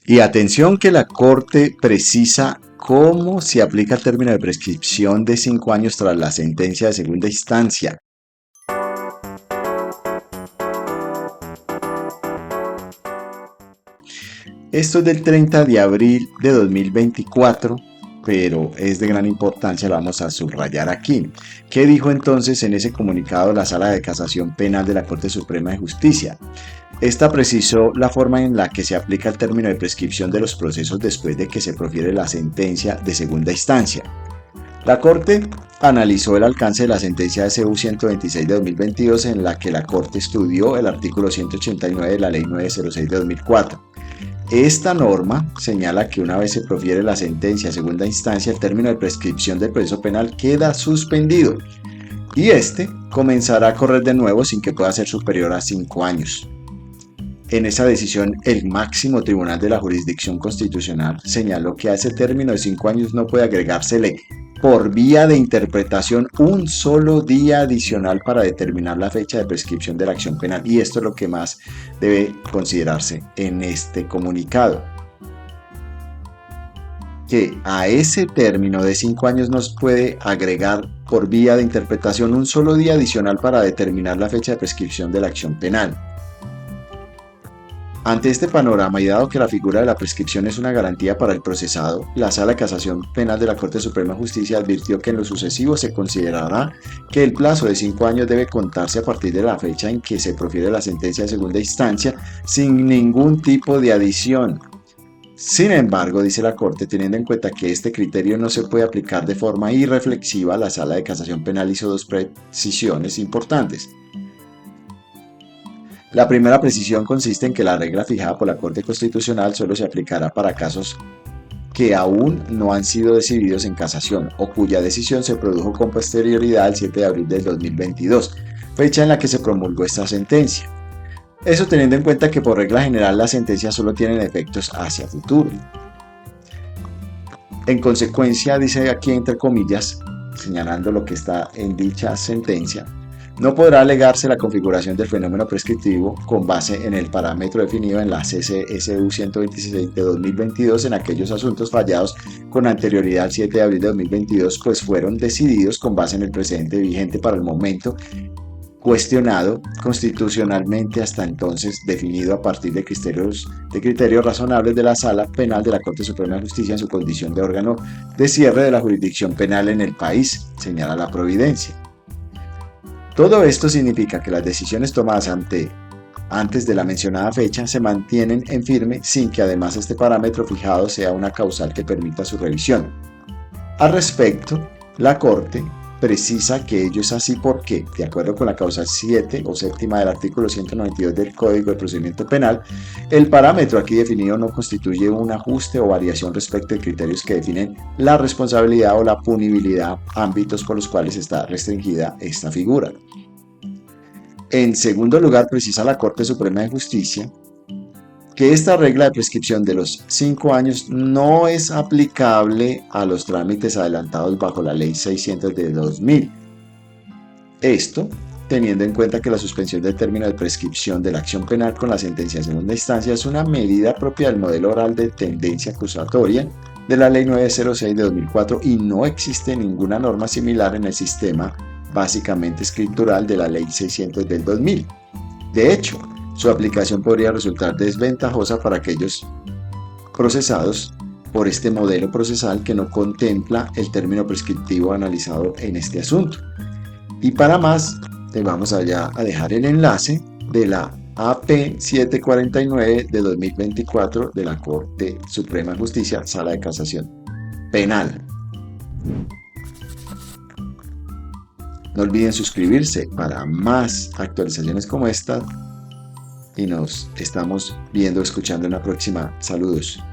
Y atención que la Corte precisa cómo se aplica el término de prescripción de 5 años tras la sentencia de segunda instancia. Esto es del 30 de abril de 2024, pero es de gran importancia, lo vamos a subrayar aquí. ¿Qué dijo entonces en ese comunicado la Sala de Casación Penal de la Corte Suprema de Justicia? Esta precisó la forma en la que se aplica el término de prescripción de los procesos después de que se profiere la sentencia de segunda instancia. La Corte analizó el alcance de la sentencia SU 126 de 2022 en la que la Corte estudió el artículo 189 de la Ley 906 de 2004. Esta norma señala que una vez se profiere la sentencia a segunda instancia, el término de prescripción del proceso penal queda suspendido y este comenzará a correr de nuevo sin que pueda ser superior a 5 años. En esa decisión, el máximo tribunal de la jurisdicción constitucional señaló que a ese término de 5 años no puede agregársele por vía de interpretación un solo día adicional para determinar la fecha de prescripción de la acción penal. Y esto es lo que más debe considerarse en este comunicado. Que a ese término de 5 años no se puede agregar por vía de interpretación un solo día adicional para determinar la fecha de prescripción de la acción penal. Ante este panorama y dado que la figura de la prescripción es una garantía para el procesado, la Sala de Casación Penal de la Corte Suprema de Justicia advirtió que en lo sucesivo se considerará que el plazo de 5 años debe contarse a partir de la fecha en que se profiere la sentencia de segunda instancia sin ningún tipo de adición. Sin embargo, dice la Corte, teniendo en cuenta que este criterio no se puede aplicar de forma irreflexiva, la Sala de Casación Penal hizo dos precisiones importantes. La primera precisión consiste en que la regla fijada por la Corte Constitucional solo se aplicará para casos que aún no han sido decididos en casación o cuya decisión se produjo con posterioridad al 7 de abril del 2022, fecha en la que se promulgó esta sentencia. Eso teniendo en cuenta que por regla general las sentencias solo tienen efectos hacia futuro. En consecuencia, dice aquí entre comillas, señalando lo que está en dicha sentencia, no podrá alegarse la configuración del fenómeno prescriptivo con base en el parámetro definido en la CCSU 126 de 2022 en aquellos asuntos fallados con anterioridad al 7 de abril de 2022, pues fueron decididos con base en el precedente vigente para el momento cuestionado constitucionalmente hasta entonces, definido a partir de criterios razonables de la Sala Penal de la Corte Suprema de Justicia en su condición de órgano de cierre de la jurisdicción penal en el país, señala la providencia. Todo esto significa que las decisiones tomadas antes de la mencionada fecha se mantienen en firme sin que además este parámetro fijado sea una causal que permita su revisión. Al respecto, la Corte precisa que ello es así porque, de acuerdo con la causal 7 o séptima del artículo 192 del Código de Procedimiento Penal, el parámetro aquí definido no constituye un ajuste o variación respecto de criterios que definen la responsabilidad o la punibilidad, ámbitos por los cuales está restringida esta figura. En segundo lugar, precisa la Corte Suprema de Justicia que esta regla de prescripción de los 5 años no es aplicable a los trámites adelantados bajo la Ley 600 de 2000. Esto, teniendo en cuenta que la suspensión del término de prescripción de la acción penal con la sentencia de segunda instancia es una medida propia del modelo oral de tendencia acusatoria de la Ley 906 de 2004 y no existe ninguna norma similar en el sistema básicamente escritural de la Ley 600 del 2000. De hecho, su aplicación podría resultar desventajosa para aquellos procesados por este modelo procesal que no contempla el término prescriptivo analizado en este asunto. Y para más, te vamos allá a dejar el enlace de la AP 749 de 2024 de la Corte Suprema de Justicia, Sala de Casación Penal. No olviden suscribirse para más actualizaciones como esta. Y nos estamos viendo, escuchando en la próxima. Saludos.